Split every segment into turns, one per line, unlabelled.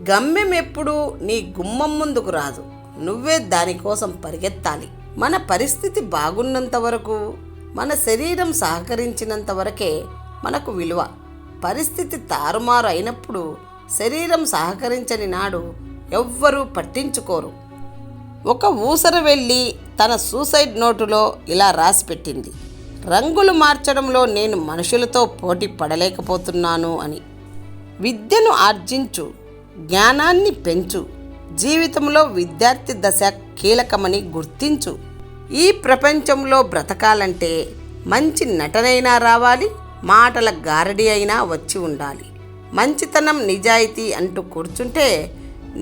గమ్యం ఎప్పుడూ నీ గుమ్మం ముందుకు రాదు, నువ్వే దానికోసం పరిగెత్తాలి. మన పరిస్థితి బాగున్నంత వరకు, మన శరీరం సహకరించినంత వరకే మనకు విలువ. పరిస్థితి తారుమారు అయినప్పుడు, శరీరం సహకరించని నాడు ఎవ్వరూ పట్టించుకోరు. ఒక ఊసర వెళ్ళి తన సూసైడ్ నోటులో ఇలా రాసిపెట్టింది: రంగులు మార్చడంలో నేను మనుషులతో పోటీ పడలేకపోతున్నాను అని. విద్యను ఆర్జించు, జ్ఞానాన్ని పెంచు, జీవితంలో విద్యార్థి దశ కీలకమని గుర్తించు. ఈ ప్రపంచంలో బ్రతకాలంటే మంచి నటనైనా రావాలి, మాటల గారడి అయినా వచ్చి ఉండాలి. మంచితనం, నిజాయితీ అంటూ కూర్చుంటే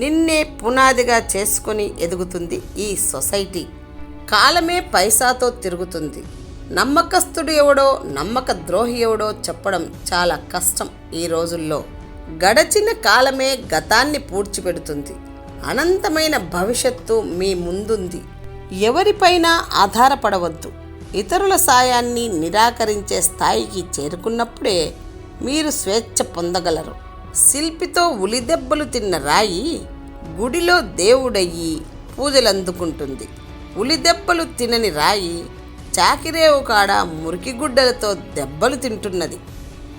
నిన్నే పునాదిగా చేసుకొని ఎదుగుతుంది ఈ సొసైటీ. కాలమే పైసాతో తిరుగుతుంది. నమ్మకస్తుడు ఎవడో, నమ్మక ద్రోహి ఎవడో చెప్పడం చాలా కష్టం ఈ రోజుల్లో. గడచిన కాలమే గతాన్ని పూడ్చిపెడుతుంది. అనంతమైన భవిష్యత్తు మీ ముందుంది. ఎవరిపైనా ఆధారపడవద్దు. ఇతరుల సాయాన్ని నిరాకరించే స్థాయికి చేరుకున్నప్పుడే మీరు స్వేచ్ఛ పొందగలరు. శిల్పితో ఉలిదెబ్బలు తిన్న రాయి గుడిలో దేవుడయ్యి పూజలందుకుంటుంది. ఉలిదెబ్బలు తినని రాయి చాకిరేవు కాడ మురికిగుడ్డలతో దెబ్బలు తింటున్నది.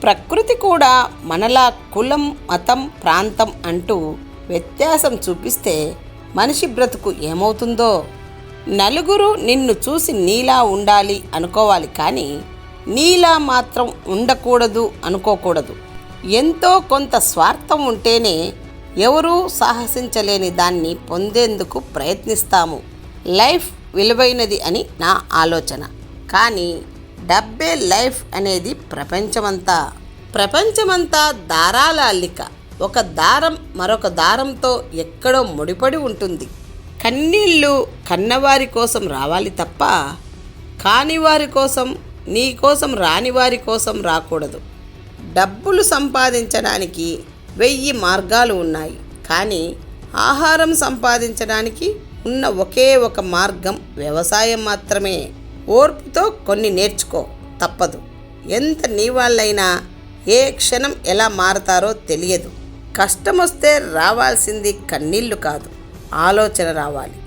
ప్రకృతి కూడా మనలా కులం, మతం, ప్రాంతం అంటూ వ్యత్యాసం చూపిస్తే మనిషి బ్రతుకు ఏమవుతుందో. నలుగురు నిన్ను చూసి నీలా ఉండాలి అనుకోవాలి, కానీ నీలా మాత్రం ఉండకూడదు అనుకోకూడదు. ఎంతో కొంత స్వార్థం ఉంటేనే ఎవరూ సాహసించలేని దాన్ని పొందేందుకు ప్రయత్నిస్తాము. లైఫ్ విలువైనది అని నా ఆలోచన, కానీ డబ్బే లైఫ్ అనేది ప్రపంచమంతా దారాల అల్లిక. ఒక దారం మరొక దారంతో ఎక్కడో ముడిపడి ఉంటుంది. కన్నీళ్ళు కన్నవారి కోసం రావాలి తప్ప కానివారి కోసం, నీ కోసం రాని వారి కోసం రాకూడదు. డబ్బులు సంపాదించడానికి 1000 మార్గాలు ఉన్నాయి, కానీ ఆహారం సంపాదించడానికి ఉన్న ఒకే ఒక మార్గం వ్యవసాయం మాత్రమే. ఓర్పుతో కొన్ని నేర్చుకో, తప్పదు. ఎంత నీ వాళ్ళైనా ఏ క్షణం ఎలా మారతారో తెలియదు. కష్టమొస్తే రావాల్సింది కన్నీళ్లు కాదు, ఆలోచన రావాలి.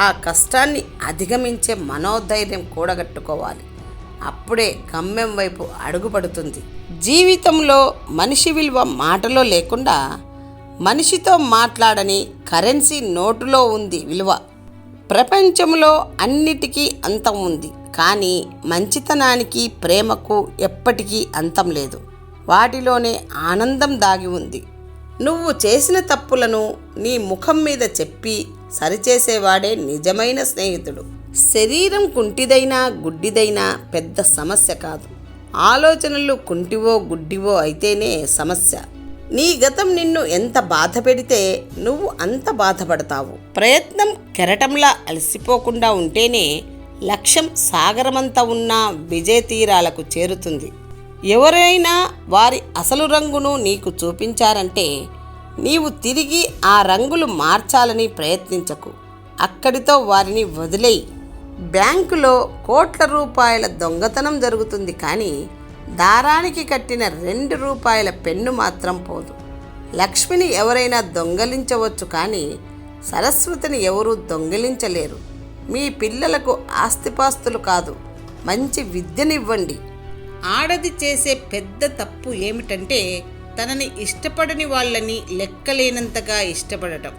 ఆ కష్టాన్ని అధిగమించే మనోధైర్యం కూడగట్టుకోవాలి. అప్పుడే గమ్యం వైపు అడుగుపడుతుంది. జీవితంలో మనిషి విలువ మాటలో లేకుండా, మనిషితో మాట్లాడని కరెన్సీ నోటులో ఉంది విలువ. ప్రపంచంలో అన్నిటికీ అంతం ఉంది, కానీ మంచితనానికి, ప్రేమకు ఎప్పటికీ అంతం లేదు. వాటిలోనే ఆనందం దాగి ఉంది. నువ్వు చేసిన తప్పులను నీ ముఖం మీద చెప్పి సరిచేసేవాడే నిజమైన స్నేహితుడు. శరీరం కుంటిదైనా గుడ్డిదైనా పెద్ద సమస్య కాదు. ఆలోచనలు కుంటివో గుడ్డివో అయితేనే సమస్య. నీ గతం నిన్ను ఎంత బాధ పెడితే నువ్వు అంత బాధపడతావు. ప్రయత్నం కెరటంలా అలసిపోకుండా ఉంటేనే లక్ష్యం సాగరమంతా ఉన్న విజయ తీరాలకు చేరుతుంది. ఎవరైనా వారి అసలు రంగును నీకు చూపించారంటే నీవు తిరిగి ఆ రంగులు మార్చాలని ప్రయత్నించకు. అక్కడితో వారిని వదిలేయి. బ్యాంకులో కోట్ల రూపాయల దొంగతనం జరుగుతుంది, కానీ దారానికి కట్టిన 2 రూపాయల పెన్ను మాత్రం పోదు. లక్ష్మిని ఎవరైనా దొంగలించవచ్చు, కానీ సరస్వతిని ఎవరూ దొంగిలించలేరు. మీ పిల్లలకు ఆస్తిపాస్తులు కాదు, మంచి విద్యనివ్వండి. ఆడది చేసే పెద్ద తప్పు ఏమిటంటే తనని ఇష్టపడని వాళ్ళని లెక్కలేనంతగా ఇష్టపడటం.